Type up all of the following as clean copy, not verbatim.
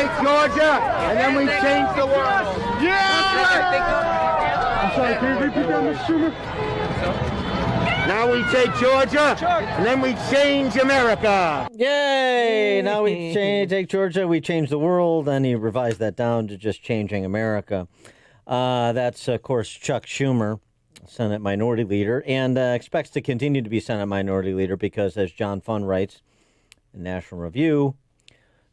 take Georgia, and then we change the world. Yeah! I'm sorry, can you repeat that, Mr. Schumer? Now we take Georgia, and then we change America. Yay! Now we take Georgia, we change the world, and he revised that down to just changing America. That's, of course, Chuck Schumer, Senate Minority Leader, and expects to continue to be Senate Minority Leader because, as John Fund writes in National Review,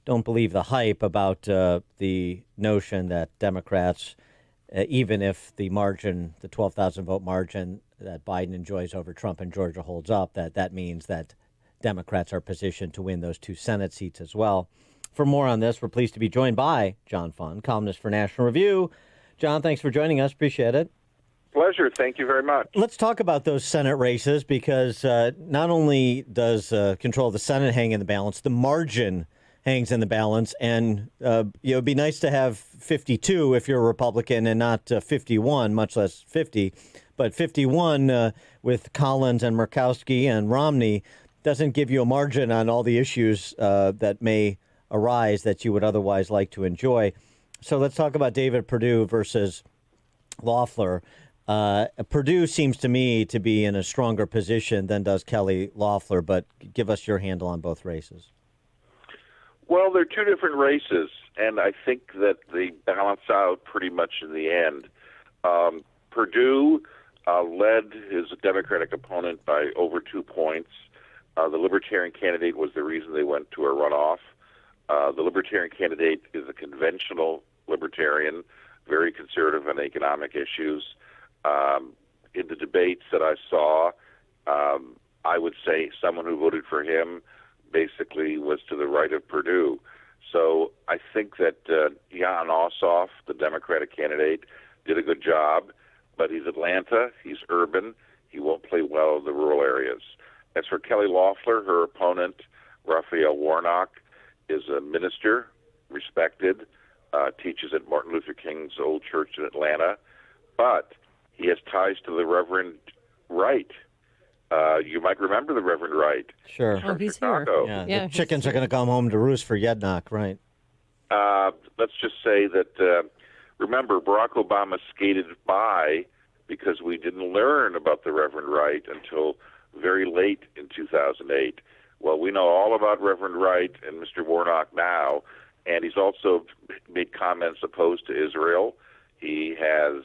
don't believe the hype about the notion that Democrats, even if the margin, the 12,000 vote margin that Biden enjoys over Trump in Georgia holds up, that means that Democrats are positioned to win those 2 Senate seats as well. For more on this, we're pleased to be joined by John Fund, columnist for National Review. John, thanks for joining us. Appreciate it. Pleasure. Thank you very much. Let's talk about those Senate races because not only does control of the Senate hang in the balance, the margin hangs in the balance. And it'd be nice to have 52 if you're a Republican and not 51, much less 50. But 51 with Collins and Murkowski and Romney doesn't give you a margin on all the issues that may arise that you would otherwise like to enjoy. So let's talk about David Perdue versus Loeffler. Perdue seems to me to be in a stronger position than does Kelly Loeffler, but give us your handle on both races. Well, they're 2 different races, and I think that they balance out pretty much in the end. Perdue led his Democratic opponent by over 2 points. The Libertarian candidate was the reason they went to a runoff. The Libertarian candidate is a conventional Libertarian, very conservative on economic issues. In the debates that I saw, I would say someone who voted for him basically was to the right of Perdue. So I think that Jan Ossoff, the Democratic candidate, did a good job, but he's Atlanta, he's urban, he won't play well in the rural areas. As for Kelly Loeffler, her opponent, Raphael Warnock, is a minister, respected, teaches at Martin Luther King's old church in Atlanta, but he has ties to the Reverend Wright. You might remember the Reverend Wright. Sure. From he's Chicago. here. Yeah, the chickens are going to come home to roost for Yednock, right? Let's just say that, remember, Barack Obama skated by because we didn't learn about the Reverend Wright until very late in 2008. Well, we know all about Reverend Wright and Mr. Warnock now, and he's also made comments opposed to Israel. He has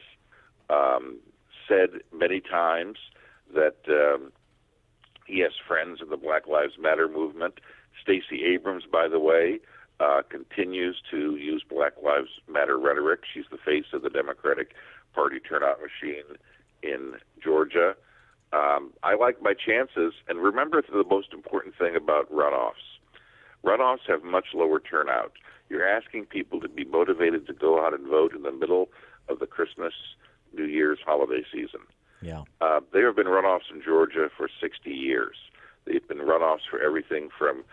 said many times that he has friends in the Black Lives Matter movement. Stacey Abrams, by the way, continues to use Black Lives Matter rhetoric. She's the face of the Democratic Party turnout machine in Georgia. I like my chances. And remember the most important thing about runoffs. Runoffs have much lower turnout. You're asking people to be motivated to go out and vote in the middle of the Christmas, New Year's holiday season. Yeah. There have been runoffs in Georgia for 60 years. They've been runoffs for everything from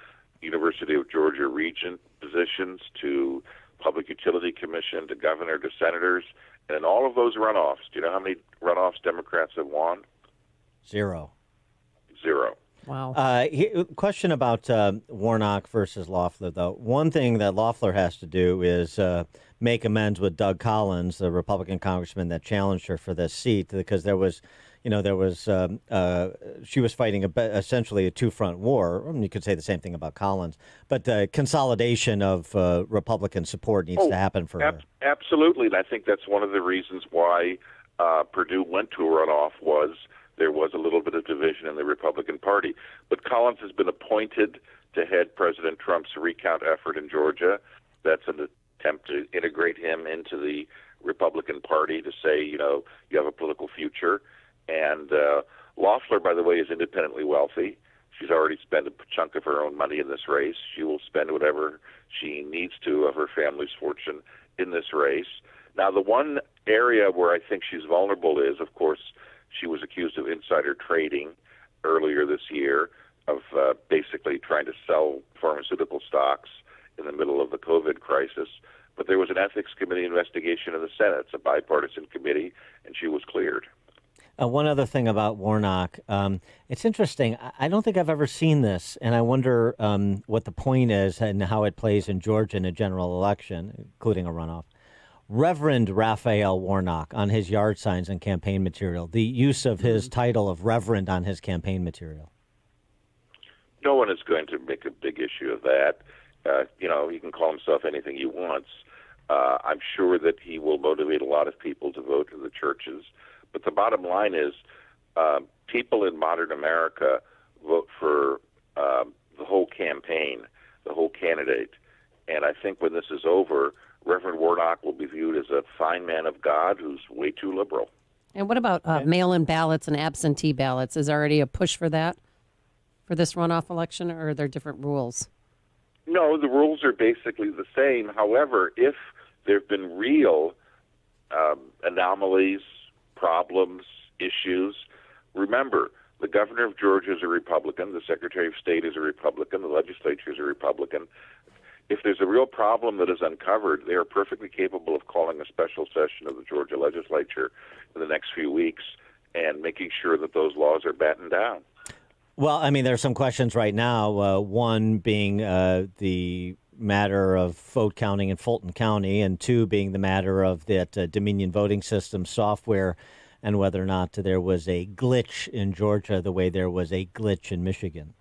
University of Georgia regent positions to Public Utility Commission to governor to senators. And in all of those runoffs, do you know how many runoffs Democrats have won? 0. 0. Wow. Question about Warnock versus Loeffler, though. One thing that Loeffler has to do is make amends with Doug Collins, the Republican congressman that challenged her for this seat, because she was fighting essentially a 2-front war. I mean, you could say the same thing about Collins, but the consolidation of Republican support needs to happen for her. Absolutely, and I think that's one of the reasons why Perdue went to a runoff was there was a little bit of division in the Republican Party. But Collins has been appointed to head President Trump's recount effort in Georgia. That's an attempt to integrate him into the Republican Party to say, you have a political future. And Loeffler, by the way, is independently wealthy. She's already spent a chunk of her own money in this race. She will spend whatever she needs to of her family's fortune in this race. Now, the one area where I think she's vulnerable is, of course, she was accused of insider trading earlier this year, of basically trying to sell pharmaceutical stocks in the middle of the COVID crisis. But there was an ethics committee investigation in the Senate. It's a bipartisan committee, and she was cleared. One other thing about Warnock. It's interesting. I don't think I've ever seen this, and I wonder what the point is and how it plays in Georgia in a general election, including a runoff. Reverend Raphael Warnock on his yard signs and campaign material, the use of his title of Reverend on his campaign material. No one is going to make a big issue of that. He can call himself anything he wants. I'm sure that he will motivate a lot of people to vote in the churches. But the bottom line is people in modern America vote for the whole campaign, the whole candidate. And I think when this is over, Reverend Warnock will be viewed as a fine man of God who's way too liberal. And what about mail-in ballots and absentee ballots? Is there already a push for that, for this runoff election, or are there different rules? No, the rules are basically the same. However, if there have been real anomalies, problems, issues, remember, the governor of Georgia is a Republican, the Secretary of State is a Republican, the legislature is a Republican. If there's a real problem that is uncovered, they are perfectly capable of calling a special session of the Georgia legislature in the next few weeks and making sure that those laws are battened down. Well, I mean, there are some questions right now, one being the matter of vote counting in Fulton County, and two being the matter of that Dominion voting system software and whether or not there was a glitch in Georgia the way there was a glitch in Michigan.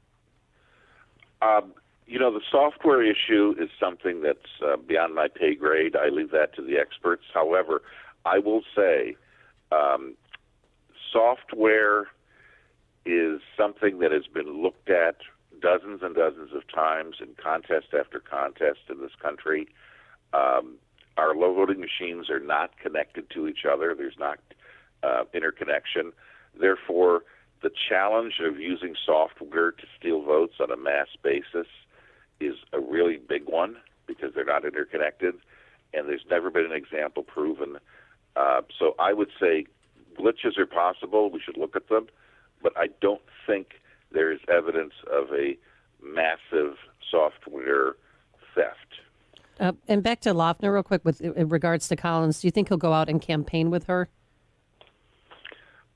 The software issue is something that's beyond my pay grade. I leave that to the experts. However, I will say software is something that has been looked at dozens and dozens of times in contest after contest in this country. Our low voting machines are not connected to each other. There's not interconnection. Therefore, the challenge of using software to steal votes on a mass basis is a really big one because they're not interconnected, and there's never been an example proven. So I would say glitches are possible. We should look at them, but I don't think there is evidence of a massive software theft. And back to Loeffner real quick with in regards to Collins. Do you think he'll go out and campaign with her?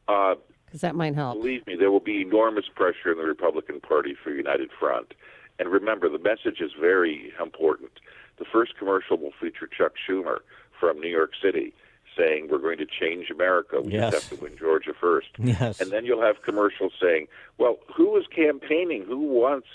Because that might help. Believe me, there will be enormous pressure in the Republican Party for United Front. And remember, the message is very important. The first commercial will feature Chuck Schumer from New York City saying, we're going to change America. We just have to win Georgia first. Yes. And then you'll have commercials saying, well, who is campaigning? Who wants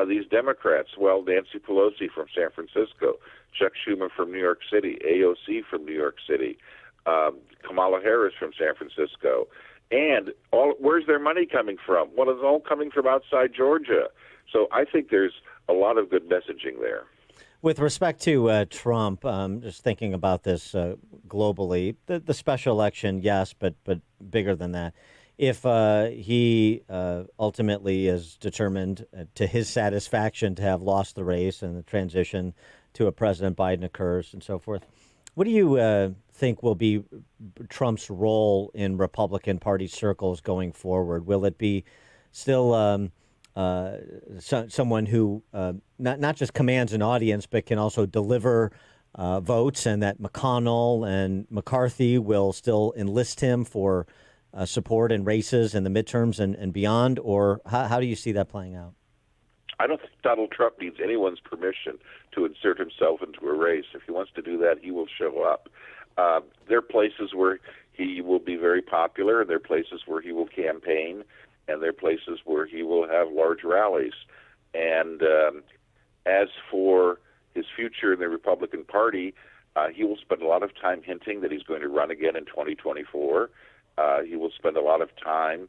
these Democrats? Well, Nancy Pelosi from San Francisco, Chuck Schumer from New York City, AOC from New York City, Kamala Harris from San Francisco. And where's their money coming from? Well, it's all coming from outside Georgia. So I think there's a lot of good messaging there. With respect to Trump, just thinking about this globally, the special election, yes, but bigger than that. If he ultimately is determined to his satisfaction to have lost the race and the transition to a President Biden occurs and so forth, what do you think will be Trump's role in Republican Party circles going forward? Will it be still someone who not just commands an audience, but can also deliver votes, and that McConnell and McCarthy will still enlist him for support in races in the midterms and beyond? Or how do you see that playing out? I don't think Donald Trump needs anyone's permission to insert himself into a race. If he wants to do that, he will show up. There are places where he will be very popular, and there are places where he will campaign, and there are places where he will have large rallies. And as for his future in the Republican Party, he will spend a lot of time hinting that he's going to run again in 2024. He will spend a lot of time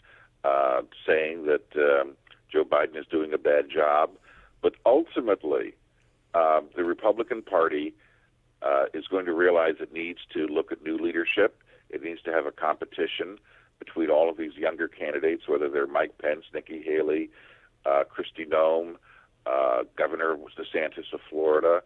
saying that Joe Biden is doing a bad job. But ultimately, the Republican Party is going to realize it needs to look at new leadership. It needs to have a competition between all of these younger candidates, whether they're Mike Pence, Nikki Haley, Kristi Noem, Governor DeSantis of Florida,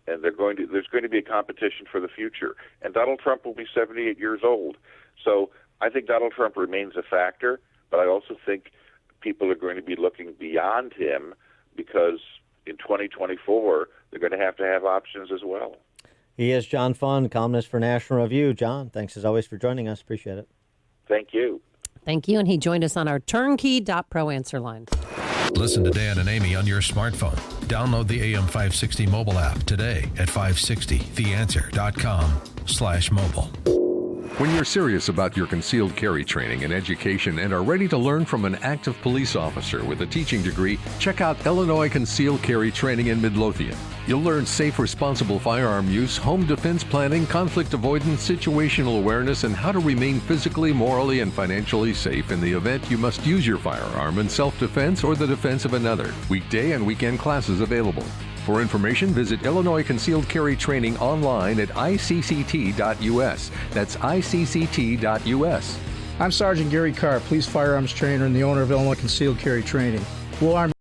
and there's going to be a competition for the future. And Donald Trump will be 78 years old. So I think Donald Trump remains a factor, but I also think people are going to be looking beyond him because in 2024, they're going to have options as well. He is John Fund, columnist for National Review. John, thanks as always for joining us. Appreciate it. Thank you. Thank you. And he joined us on our turnkey.pro answer line. Listen to Dan and Amy on your smartphone. Download the AM 560 mobile app today at 560theanswer.com/mobile. When you're serious about your concealed carry training and education and are ready to learn from an active police officer with a teaching degree, check out Illinois Concealed Carry Training in Midlothian. You'll learn safe, responsible firearm use, home defense planning, conflict avoidance, situational awareness, and how to remain physically, morally, and financially safe in the event you must use your firearm in self-defense or the defense of another. Weekday and weekend classes available. For information, visit Illinois Concealed Carry Training online at icct.us. That's icct.us. I'm Sergeant Gary Carr, police firearms trainer and the owner of Illinois Concealed Carry Training. We'll arm